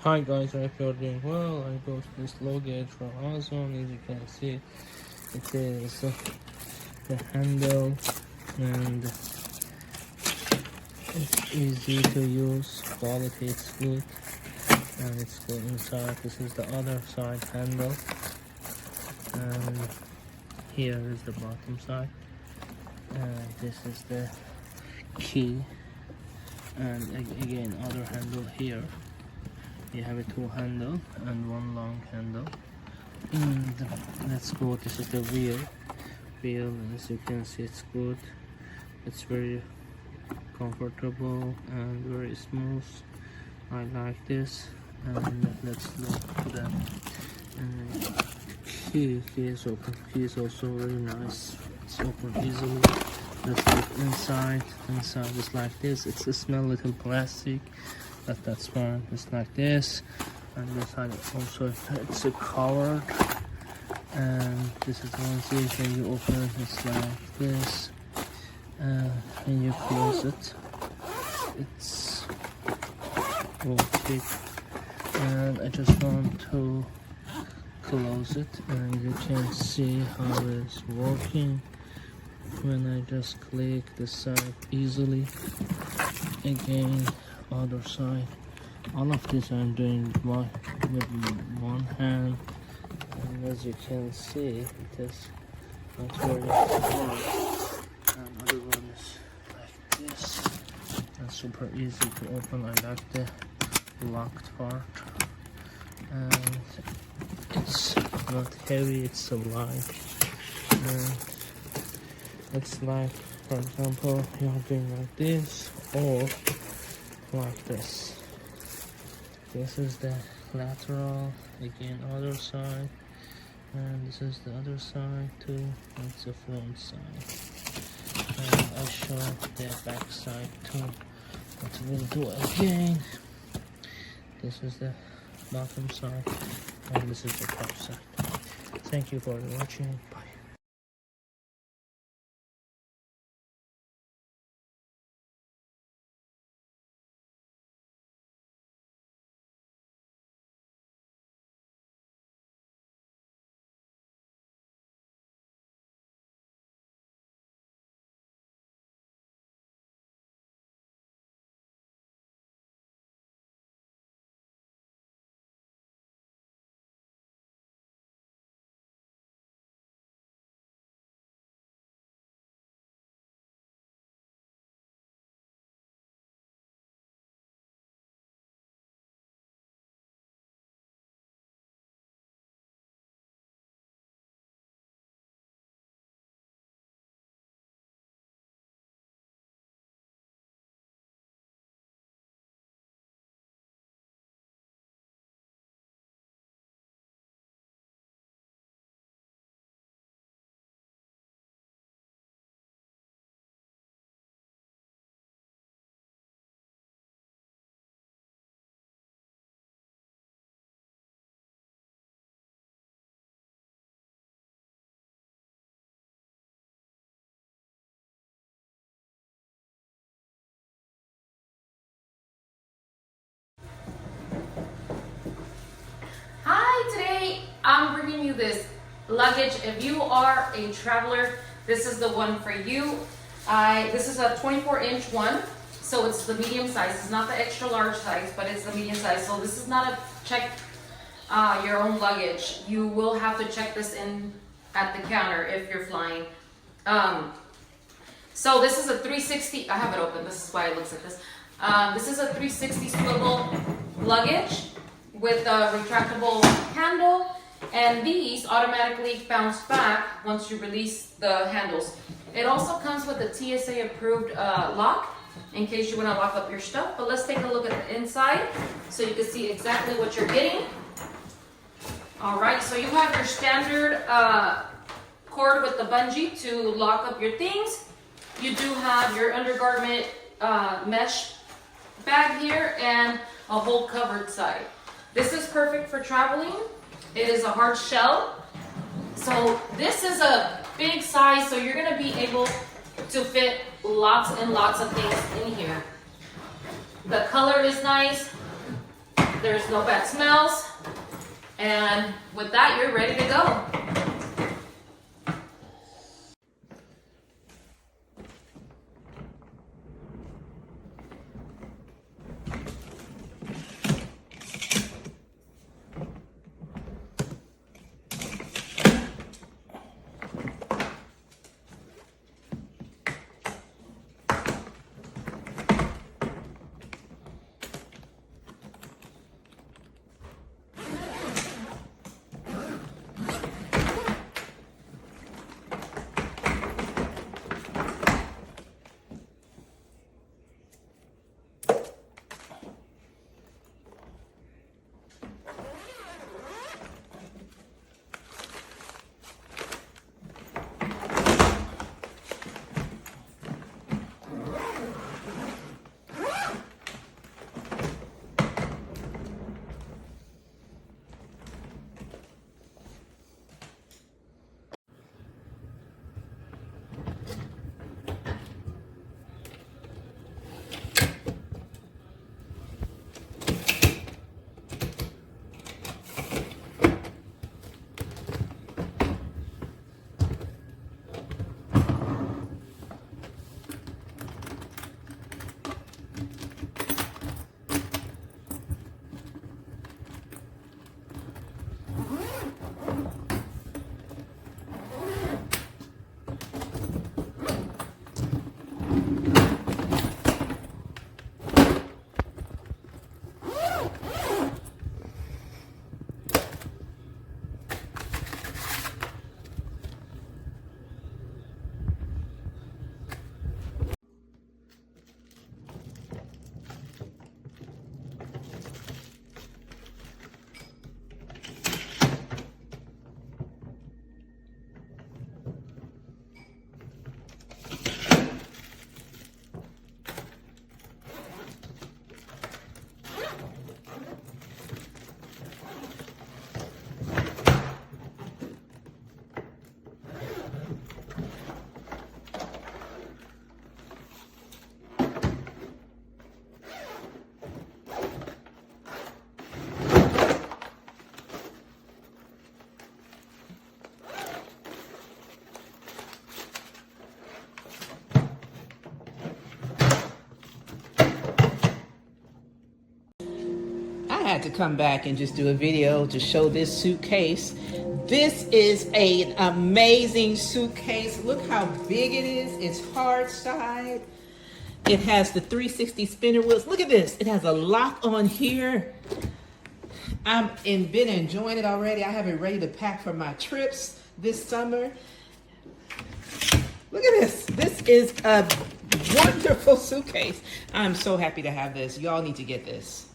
Hi guys, I hope you're doing well. I got this luggage from Amazon. As you can see, it is the handle and it's easy to use. Quality it's good and it's good inside. This is the other side handle and here is the bottom side. And this is the key and again other handle here. You have a two handle and one long handle. And let's go. This is the wheel. As you can see, it's good. It's very comfortable and very smooth. I like this. And let's look to the key. Key is open. Key is also very nice. It's open easily. Let's look inside. Inside is like this. It's a smell little plastic. But that's fine. It's like this, and this side also it's a covered, and this is one thing. When you open it, it's like this, and you close it, it's okay. And I just want to close it, and you can see how it's working when I just click the side easily. Again, other side. All of this I'm doing with one hand, and as you can see, it is not very hard. And other one is like this, and super easy to open. I like the locked part, and it's not heavy. It's so light, and it's like, for example, you're doing like this or like this. This is the lateral, again other side, and this is the other side too. It's the front side, and I show the back side too. But we'll do again. This is the bottom side, and this is the top side. Thank you for watching. Bye. Today I'm bringing you this luggage. If you are a traveler, this is the one for you. This is a 24-inch one, so it's the medium size. It's not the extra large size, but it's the medium size. So this is not a check your own luggage. You will have to check this in at the counter if you're flying. So this is a 360. I have it open. This is why it looks like this. This is a 360 swivel luggage with a retractable handle, and these automatically bounce back once you release the handles. It also comes with a TSA approved lock in case you want to lock up your stuff. But let's take a look at the inside so you can see exactly what you're getting. All right, so you have your standard cord with the bungee to lock up your things. You do have your undergarment mesh bag here and a whole covered side. This is perfect for traveling. It is a hard shell. So this is a big size, so you're gonna be able to fit lots and lots of things in here. The color is nice. There's no bad smells. And with that, you're ready to go. I had to come back and just do a video to show this suitcase. This is an amazing suitcase. Look how big it is. It's Hardside. It has the 360 spinner wheels. Look at this. It has a lock on here. I've been enjoying it already. I have it ready to pack for my trips this summer. Look at this. This is a wonderful suitcase. I'm so happy to have this. Y'all need to get this.